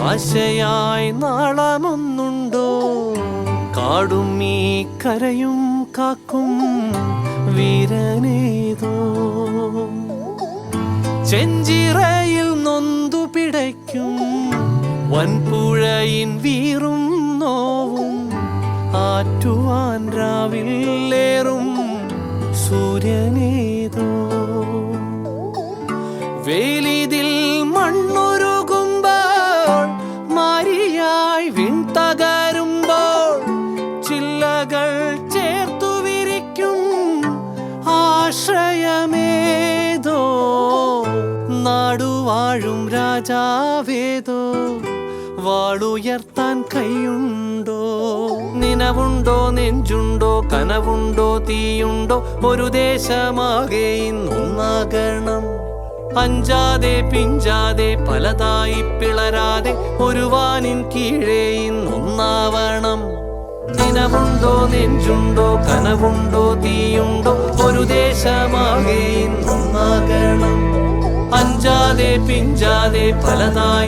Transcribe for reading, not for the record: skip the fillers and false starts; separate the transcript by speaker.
Speaker 1: ആശയായി നാളമൊന്നുണ്ടോ? കാടും ഈ കരയും കാക്കും വീരനേതോ. ചെഞ്ചിറയിൽ നൊന്തു പിടയ്ക്കും വൻപുഴയിൻ വീറും നോവും ആറ്റുവാൻ രാവിലേറും സൂര്യനേതോ. വേലിതിൽ മണ്ണുരുകുമ്പോൾ മാരിയായി വിൺതകരുമ്പോൾ ചില്ലകൾ ചേർത്തു വിരിക്കും ആശ്രയമേതോ. നാടുവാഴും രാജാവേതോ വാളുയർത്താൻ കൈയുണ്ടോ? നിനവുണ്ടോ, നെഞ്ചുണ്ടോ, കനവുണ്ടോ, തീയുണ്ടോ? ഒരു ദേശമാകെ ഇന്നൊന്നാകണം. അഞ്ചാതെ പിഞ്ചാതെ പലതായി പിളരാതെ ഒരു വാനിൻ കീഴേ ഇന്നൊന്നാവണം. നിനവുണ്ടോ, നെഞ്ചുണ്ടോ, കനവുണ്ടോ, തീയുണ്ടോ? ഒരു ദേശമാകെ ഇന്നൊന്നാകണം. അഞ്ചാതെ പിഞ്ചാതെ പലതായി